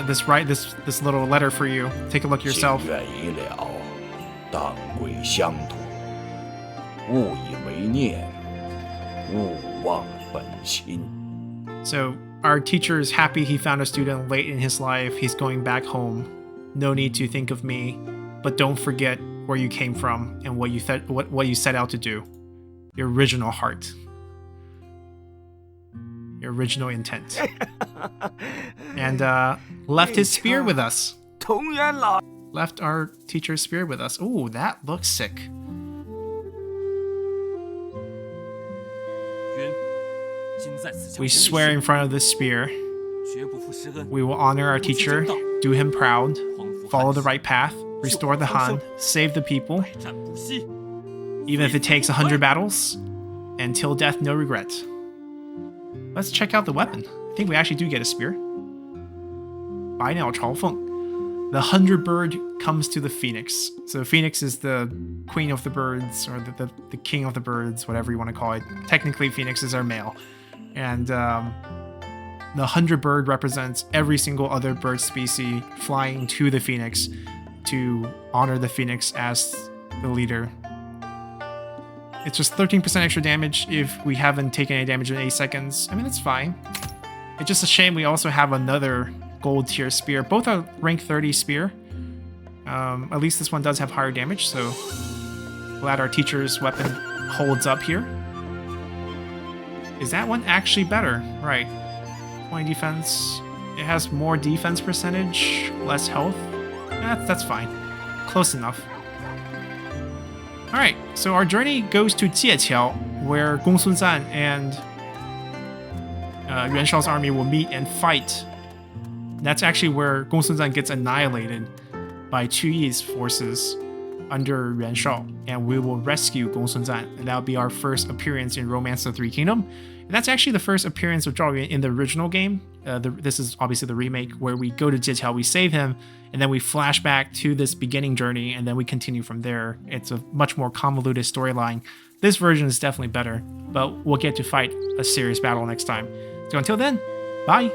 this little letter for you. Take a look 心 yourself. 愿已了，当归乡土。勿以为念，勿忘本心。 So our teacher is happy he found a student late in his life. He's going back home. No need to think of me, but don't forget where you came from and what you set out to do. Your original heart. Your original intent. And left his spear with us. 同源老 Left our teacher's spear with us. Ooh, that looks sick. 云，今在此将 We 全力 swear 以 in 赴 front of the spear. 绝不负师恩。 We will honor our teacher, do him proud, 匡扶 follow 汉 the 室 right path, restore the Han, save the people, 战不息。 even if it takes 100 battles, until death, no regret. Let's check out the weapon. I think we actually do get a spear. 百鸟朝凤. The 100 bird comes to the phoenix. So phoenix is the queen of the birds, or the king of the birds, whatever you want to call it. Technically, phoenixes are male. And the 100 bird represents every single other bird species flying to the phoenix to honor the phoenix as the leader. It's just 13% extra damage if we haven't taken any damage in 8 seconds. I mean, that's fine. It's just a shame we also have another gold tier spear. Both are rank 30 spear. At least this one does have higher damage, so glad our teacher's weapon holds up here. Is that one actually better? Right. 20 defense. It has more defense percentage, less health. That's fine. Close enough. Alright, so our journey goes to Jieqiao, where Gong Sun Zan and Yuan Shao's army will meet and fight. That's actually where Gong Sun Zan gets annihilated by Qu Yi's forces under Yuan Shao, and we will rescue Gong Sun Zan. And that'll be our first appearance in Romance of the Three Kingdoms. And that's actually the first appearance of Zhao Yun in the original game. This is obviously the remake, where we go to Jieqiao, we save him, and then we flash back to this beginning journey, and then we continue from there. It's a much more convoluted storyline. This version is definitely better, but we'll get to fight a serious battle next time. So until then, bye!